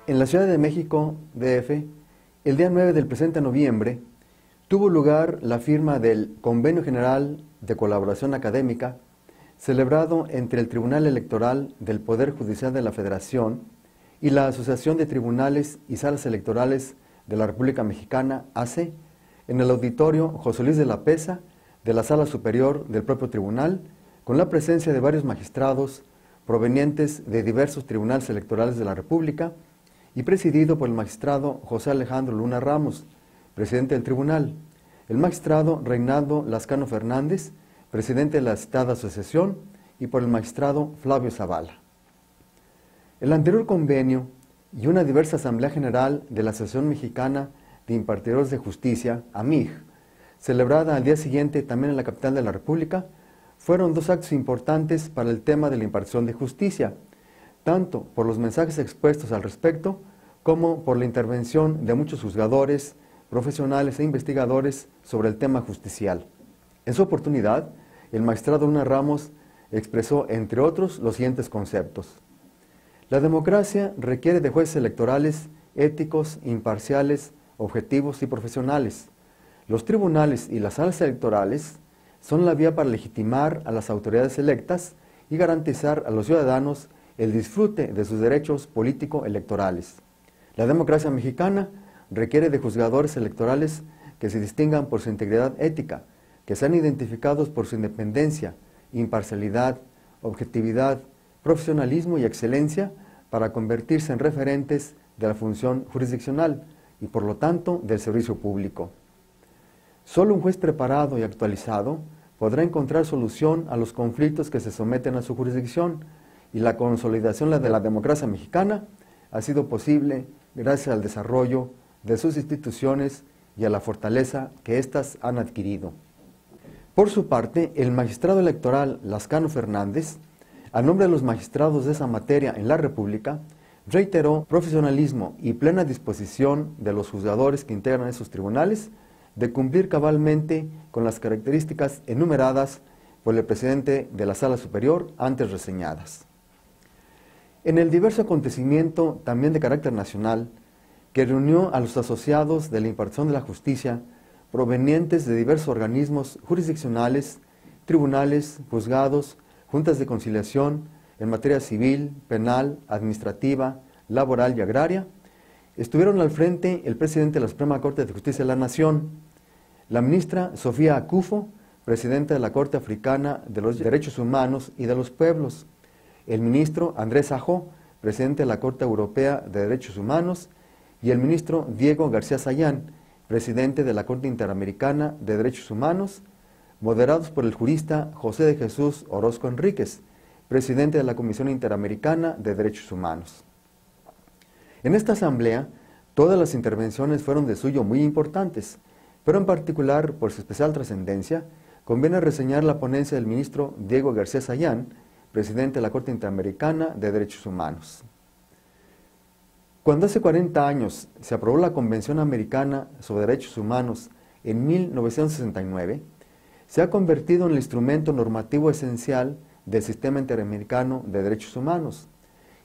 En la Ciudad de México, DF, el día 9 del presente noviembre, tuvo lugar la firma del Convenio General de Colaboración Académica, celebrado entre el Tribunal Electoral del Poder Judicial de la Federación y la Asociación de Tribunales y Salas Electorales de la República Mexicana, AC, en el auditorio José Luis de la Peza de la Sala Superior del propio tribunal, con la presencia de varios magistrados provenientes de diversos tribunales electorales de la República y presidido por el magistrado José Alejandro Luna Ramos, presidente del tribunal, el magistrado Reinaldo Lascano Fernández, presidente de la citada asociación, y por el magistrado Flavio Zavala. El anterior convenio y una diversa Asamblea General de la Asociación Mexicana de Impartidores de Justicia, AMIJ, celebrada al día siguiente también en la capital de la República, fueron dos actos importantes para el tema de la impartición de justicia, tanto por los mensajes expuestos al respecto, como por la intervención de muchos juzgadores, profesionales e investigadores sobre el tema justicial. En su oportunidad, el magistrado Luna Ramos expresó, entre otros, los siguientes conceptos. La democracia requiere de jueces electorales éticos, imparciales, objetivos y profesionales. Los tribunales y las salas electorales son la vía para legitimar a las autoridades electas y garantizar a los ciudadanos el disfrute de sus derechos político-electorales. La democracia mexicana requiere de juzgadores electorales que se distingan por su integridad ética, que sean identificados por su independencia, imparcialidad, objetividad, profesionalismo y excelencia para convertirse en referentes de la función jurisdiccional y por lo tanto del servicio público. Solo un juez preparado y actualizado podrá encontrar solución a los conflictos que se someten a su jurisdicción, y la consolidación de la democracia mexicana ha sido posible gracias al desarrollo de sus instituciones y a la fortaleza que éstas han adquirido. Por su parte, el magistrado electoral Lascano Fernández, a nombre de los magistrados de esa materia en la República, reiteró profesionalismo y plena disposición de los juzgadores que integran esos tribunales de cumplir cabalmente con las características enumeradas por el presidente de la Sala Superior antes reseñadas. En el diverso acontecimiento, también de carácter nacional, que reunió a los asociados de la impartición de la justicia provenientes de diversos organismos jurisdiccionales, tribunales, juzgados, juntas de conciliación en materia civil, penal, administrativa, laboral y agraria, estuvieron al frente el presidente de la Suprema Corte de Justicia de la Nación, la ministra Sofía Akufo, presidenta de la Corte Africana de los Derechos Humanos y de los Pueblos, el ministro Andrés Ajó, presidente de la Corte Europea de Derechos Humanos, y el ministro Diego García Sayán, presidente de la Corte Interamericana de Derechos Humanos, moderados por el jurista José de Jesús Orozco Enríquez, presidente de la Comisión Interamericana de Derechos Humanos. En esta asamblea, todas las intervenciones fueron de suyo muy importantes, pero en particular, por su especial trascendencia, conviene reseñar la ponencia del ministro Diego García Sayán, presidente de la Corte Interamericana de Derechos Humanos. Cuando hace 40 años se aprobó la Convención Americana sobre Derechos Humanos en 1969, se ha convertido en el instrumento normativo esencial del Sistema Interamericano de Derechos Humanos,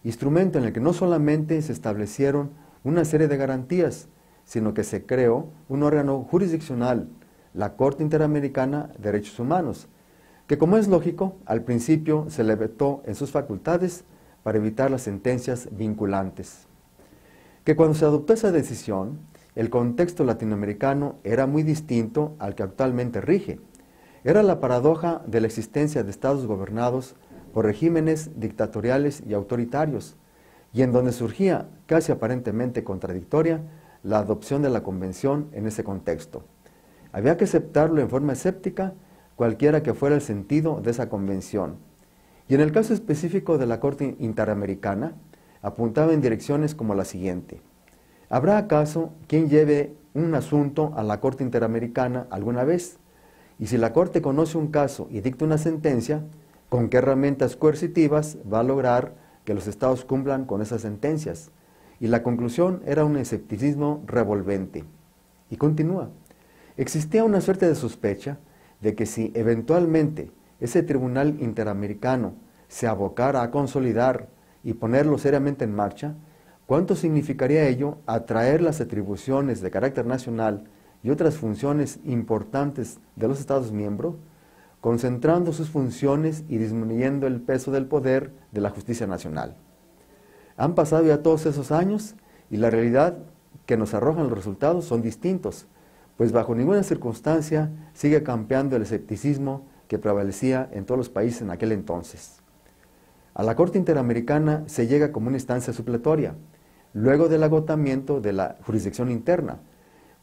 instrumento en el que no solamente se establecieron una serie de garantías, sino que se creó un órgano jurisdiccional, la Corte Interamericana de Derechos Humanos, que, como es lógico, al principio se le vetó en sus facultades para evitar las sentencias vinculantes. Que cuando se adoptó esa decisión, el contexto latinoamericano era muy distinto al que actualmente rige. Era la paradoja de la existencia de estados gobernados por regímenes dictatoriales y autoritarios, y en donde surgía, casi aparentemente contradictoria, la adopción de la Convención en ese contexto. Había que aceptarlo en forma escéptica, cualquiera que fuera el sentido de esa convención. Y en el caso específico de la Corte Interamericana, apuntaba en direcciones como la siguiente. ¿Habrá acaso quien lleve un asunto a la Corte Interamericana alguna vez? Y si la Corte conoce un caso y dicta una sentencia, ¿con qué herramientas coercitivas va a lograr que los estados cumplan con esas sentencias? Y la conclusión era un escepticismo revolvente. Y continúa. Existía una suerte de sospecha de que si eventualmente ese Tribunal Interamericano se abocara a consolidar y ponerlo seriamente en marcha, ¿cuánto significaría ello atraer las atribuciones de carácter nacional y otras funciones importantes de los Estados miembros, concentrando sus funciones y disminuyendo el peso del poder de la justicia nacional? Han pasado ya todos esos años y la realidad que nos arrojan los resultados son distintos, pues bajo ninguna circunstancia sigue campeando el escepticismo que prevalecía en todos los países en aquel entonces. A la Corte Interamericana se llega como una instancia supletoria, luego del agotamiento de la jurisdicción interna.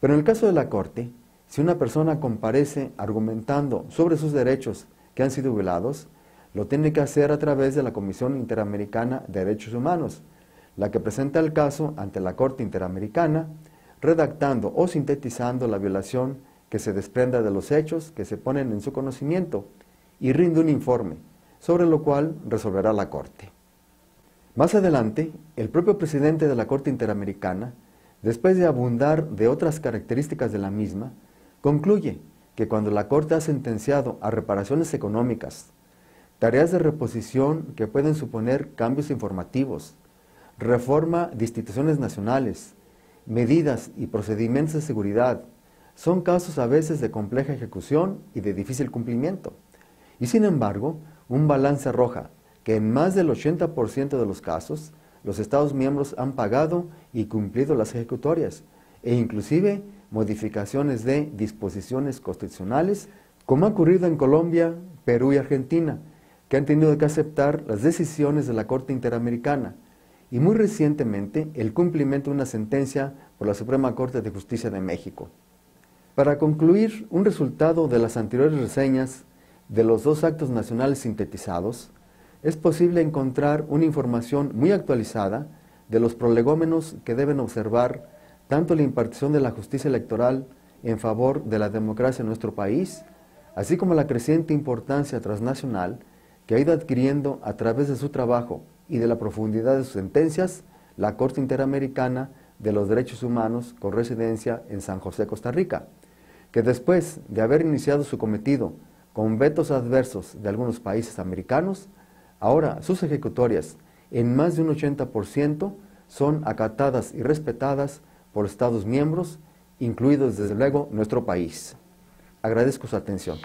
Pero en el caso de la Corte, si una persona comparece argumentando sobre sus derechos que han sido violados, lo tiene que hacer a través de la Comisión Interamericana de Derechos Humanos, la que presenta el caso ante la Corte Interamericana, redactando o sintetizando la violación que se desprenda de los hechos que se ponen en su conocimiento y rinde un informe, sobre lo cual resolverá la Corte. Más adelante, el propio presidente de la Corte Interamericana, después de abundar de otras características de la misma, concluye que cuando la Corte ha sentenciado a reparaciones económicas, tareas de reposición que pueden suponer cambios informativos, reforma de instituciones nacionales, medidas y procedimientos de seguridad, son casos a veces de compleja ejecución y de difícil cumplimiento. Y sin embargo, un balance arroja que en más del 80% de los casos, los Estados miembros han pagado y cumplido las ejecutorias, e inclusive modificaciones de disposiciones constitucionales, como ha ocurrido en Colombia, Perú y Argentina, que han tenido que aceptar las decisiones de la Corte Interamericana, y muy recientemente el cumplimiento de una sentencia por la Suprema Corte de Justicia de México. Para concluir, un resultado de las anteriores reseñas de los dos actos nacionales sintetizados, es posible encontrar una información muy actualizada de los prolegómenos que deben observar tanto la impartición de la justicia electoral en favor de la democracia en nuestro país, así como la creciente importancia transnacional que ha ido adquiriendo a través de su trabajo y de la profundidad de sus sentencias, la Corte Interamericana de los Derechos Humanos con residencia en San José, Costa Rica, que después de haber iniciado su cometido con vetos adversos de algunos países americanos, ahora sus ejecutorias, en más de un 80%, son acatadas y respetadas por Estados miembros, incluidos desde luego nuestro país. Agradezco su atención.